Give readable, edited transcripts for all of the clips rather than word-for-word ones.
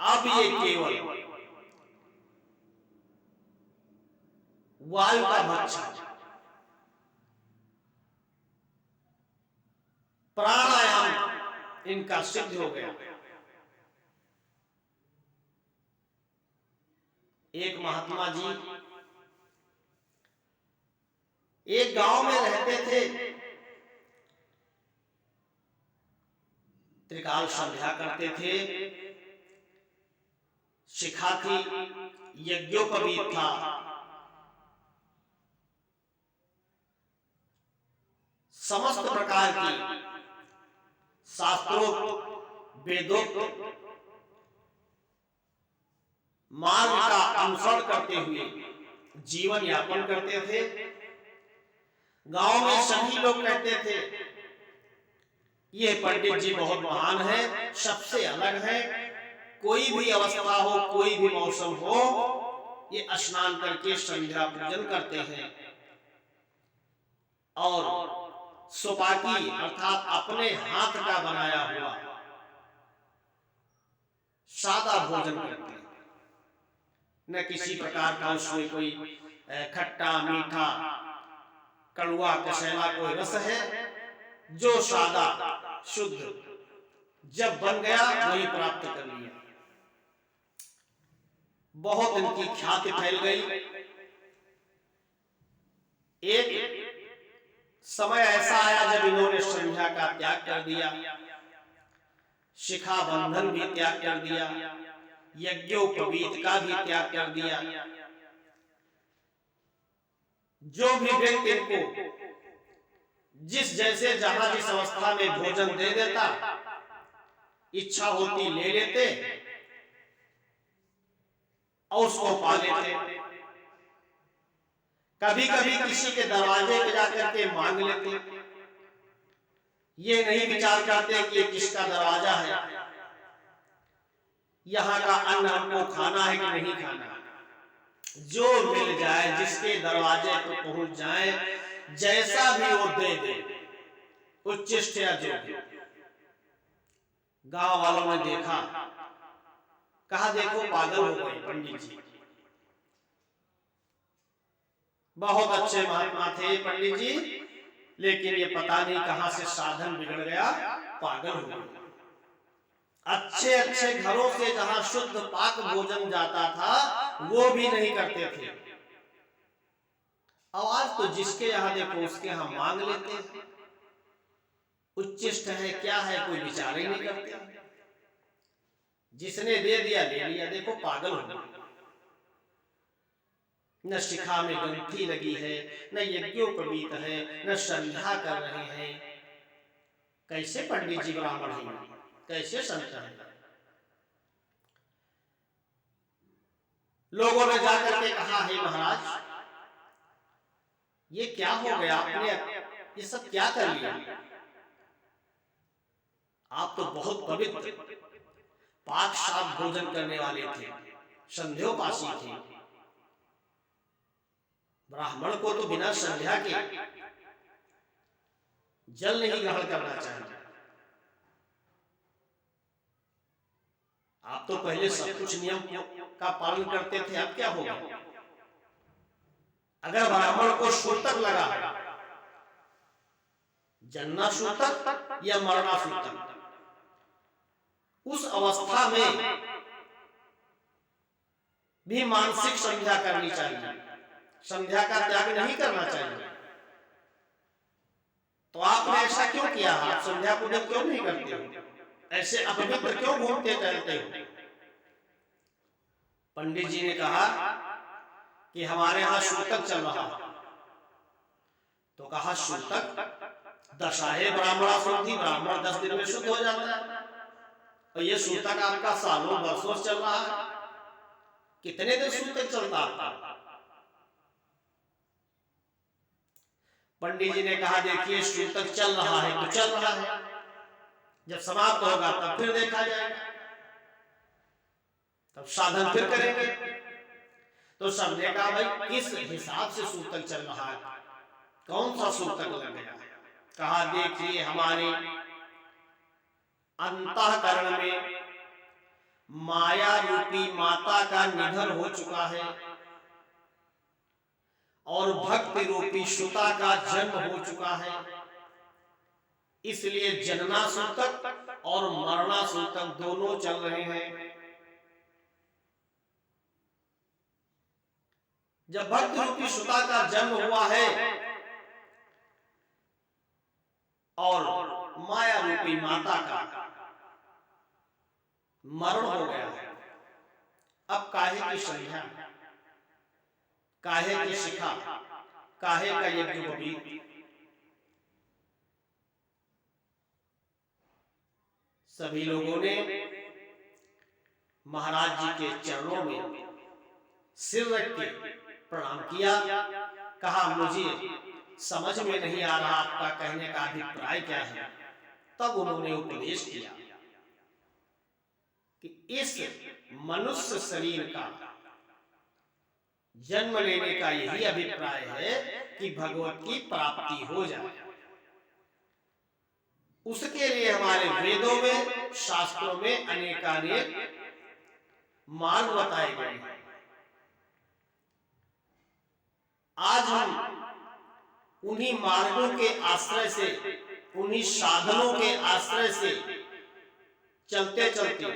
अब ये केवल वायु का भक्षण, प्राणायाम इनका सिद्ध हो गया। एक महात्मा जी एक गांव में रहते थे। त्रिकाल संध्या करते थे, शिखा थी, यज्ञोपवीत था, समस्त प्रकार की शास्त्रोक्त वेदोक्त मार्ग का अनुसरण करते हुए जीवन यापन करते थे। गांव में सभी लोग कहते थे ये पंडित जी बहुत महान है, सबसे अलग है। कोई भी अवस्था हो, कोई भी मौसम हो, ये स्नान करके संध्या पूजन करते हैं और सुपाकी अर्थात अपने हाथ का बनाया हुआ सादा भोजन करते हैं। न किसी प्रकार का उसमें कोई खट्टा मीठा कड़वा कसैला कोई रस है। जो सादा शुद्ध जब बन गया वही प्राप्त कर लिया। बहुत इनकी ख्याति फैल गई। एक समय ऐसा आया जब इन्होंने संध्या का त्याग कर दिया, शिखा बंधन भी त्याग कर दिया, यज्ञोपवीत का भी त्याग कर दिया। जो भी व्यक्ति इनको जिस जैसे जहां जिस अवस्था में भोजन दे देता, इच्छा होती ले लेते और उसको पा लेते। कभी कभी किसी के दरवाजे पे जाकर के मांग लेते। ये नहीं विचार करते कि ये किसका दरवाजा है, यहाँ का अन्न हमको खाना है कि नहीं खाना। जो मिल जाए, जिसके दरवाजे पर पहुंच जाए, जैसा भी वो दे दे, उच्चिष्ट या जो भी। गांव वालों ने देखा, कहा देखो पागल हो गए पंडित जी। बहुत अच्छे महात्मा थे पंडित जी, लेकिन ये पता नहीं कहां से साधन बिगड़ गया, पागल हो गए। अच्छे अच्छे घरों से जहां शुद्ध पाक भोजन जाता था, वो भी नहीं करते थे। आज तो जिसके यहाँ देखो उसके यहाँ मांग लेते हैं। उच्चिष्ट है क्या है, कोई विचार ही नहीं करते। जिसने दे दिया ले लिया। देखो पागल हो गए। न शिखा में ग्रंथि लगी है, न यज्ञोपवीत है, न संध्या कर रहे हैं। कैसे पंडित जी ब्राह्मण हैं, कैसे संत हैं। लोगों ने जाकर के कहा, हे महाराज ये क्या हो गया, आपने ये सब क्या कर लिया। आप तो बहुत पवित्र पाक साफ भोजन करने वाले थे, संध्योपासी थे। ब्राह्मण को तो बिना संध्या के जल नहीं ग्रहण करना चाहिए। आप तो पहले सब कुछ नियम का पालन करते थे, अब क्या होगा। अगर ब्राह्मण को सूतक लगा, जन्ना सूतक या मरना सूतक, उस अवस्था में भी मानसिक संध्या करनी चाहिए, संध्या का त्याग नहीं करना चाहिए। तो आपने ऐसा क्यों किया, आप संध्या पूजन क्यों नहीं करते हो, ऐसे अपवित्र क्यों घूमते टहलते हो। पंडित जी ने कहा कि हमारे यहाँ सूतक चल रहा। तो कहा सूतक दशाहे ब्राह्मणासुर थी, ब्राह्मण 10 दिन में शुद्ध हो जाता है, और ये सूतक आपका सालों वर्षों चल रहा है। कितने दिन सूतक चलता आपका। पंडित जी ने कहा देखिए सूतक चल रहा है तो चल रहा है, जब समाप्त होगा तब फिर देखा जाएगा, तब साधन फिर करेंगे। तो सबने कहा भाई किस हिसाब से सूतक चल रहा है, कौन सा सूतक लग गया। कहा देखिए हमारे अंतःकरण में माया रूपी माता का निधन हो चुका है और भक्ति रूपी सुता का जन्म हो चुका है। इसलिए जनना सूतक और मरना सूतक दोनों चल रहे हैं। जब भक्ति रूपी सुता का जन्म हुआ है और माया रूपी माता का मरण हो गया है, अब काहे की संध्या, काहे की शिखा, काहे का यज्ञोपवीत। सभी लोगों ने महाराज जी के चरणों में सिर रख के प्रणाम किया। कहा मुझे समझ में नहीं आ रहा आपका कहने का अभिप्राय क्या है। तब उन्होंने उपदेश किया कि इस मनुष्य शरीर का जन्म लेने का यही अभिप्राय है कि भगवत की प्राप्ति हो जाए। उसके लिए हमारे वेदों में, शास्त्रों में अनेकानेक मार्ग बताए गए हैं। आज हम उन्हीं मार्गों के आश्रय से, उन्हीं साधनों के आश्रय से चलते चलते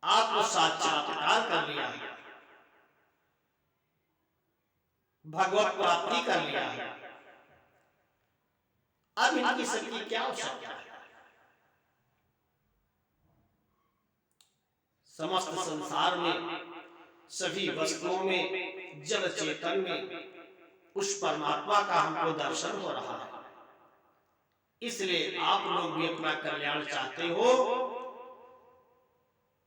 आत्म साक्षात्कार कर लिया है, भगवत प्राप्ति कर लिया है। अब इनकी सबकी क्या आवश्यकता है। समस्त संसार में, सभी वस्तुओं में, जल चेतन में उस परमात्मा का हमको दर्शन हो रहा है। इसलिए आप लोग भी अपना कल्याण चाहते हो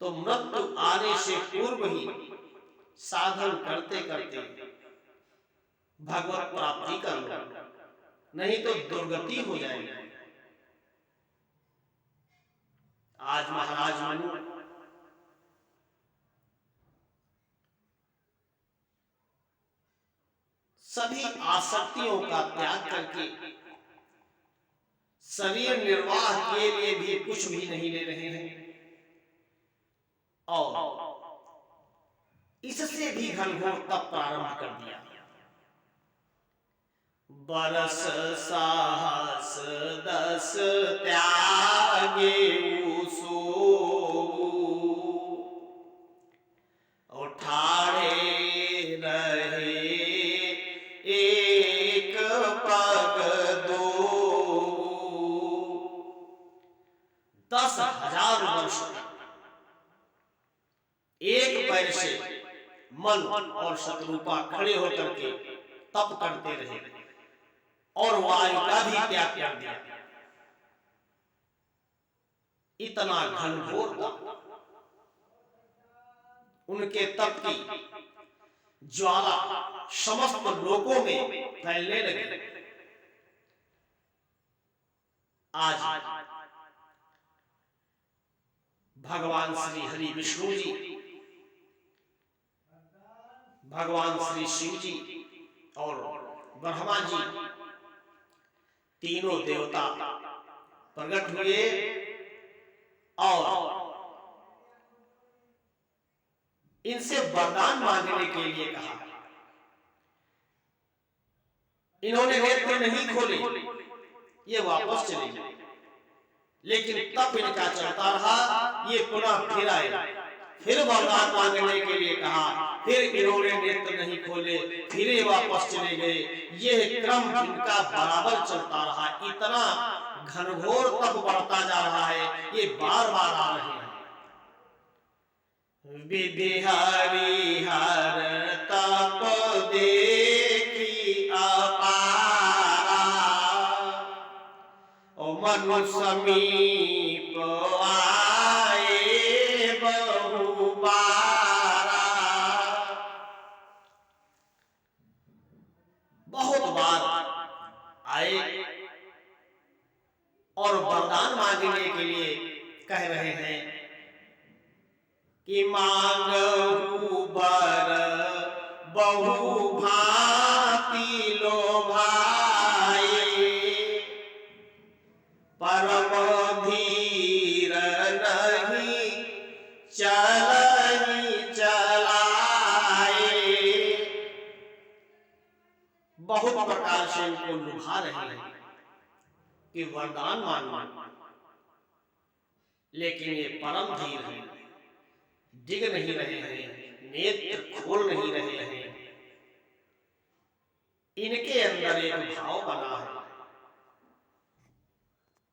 तो मृत्यु आने से पूर्व ही साधन करते करते भगवत प्राप्ति कर लो, नहीं तो दुर्गति हो जाएगी। आज महाराज मनु सभी आसक्तियों का त्याग करके शरीर निर्वाह के लिए भी कुछ भी नहीं ले रहे हैं और इससे भी घनघोर तप प्रारंभ कर दिया। बरस साहस 10 त्यागे उसो, उठाड़े रहे एक पग दो। 10,000 वर्ष एक पैर से मन और शत्रुपा खड़े होकर के तप करते रहे और वायु का भी त्याग कर दिया। इतना घनघोर तप, उनके तप की ज्वाला समस्त लोकों में फैलने लगी। आज भगवान श्री हरि विष्णु जी, भगवान श्री शिव जी और ब्रह्मा जी, तीनों देवता प्रकट हुए और इनसे वरदान मांगने के लिए कहा। इन्होंने नेत्र नहीं खोले, ये वापस चले गए, लेकिन तब इनका चलता रहा। ये पुनः फिर आए, फिर वरदान मांगने के लिए कहा, फिर इन्होंने नेत्र नहीं खोले, फिर ये वापस चले गए। यह क्रम इनका बराबर चलता रहा। इतना घनघोर तप बढ़ता जा रहा है, ये बार बार आ रहे हैं। विधि हरिहर तप देखी अपारा, ओ मनु समीप आए बहु बारा। बहुत बार आए और वरदान मांगने के लिए कह रहे हैं कि मांगहु बर बहु भांति लोभाए, परम धीर बहुत प्रकार से इनको लुभा रहे हैं कि वरदान मांगो, लेकिन ये परम धीर हैं, डिग नहीं रहे हैं, नेत्र खोल नहीं रहे हैं। इनके अंदर एक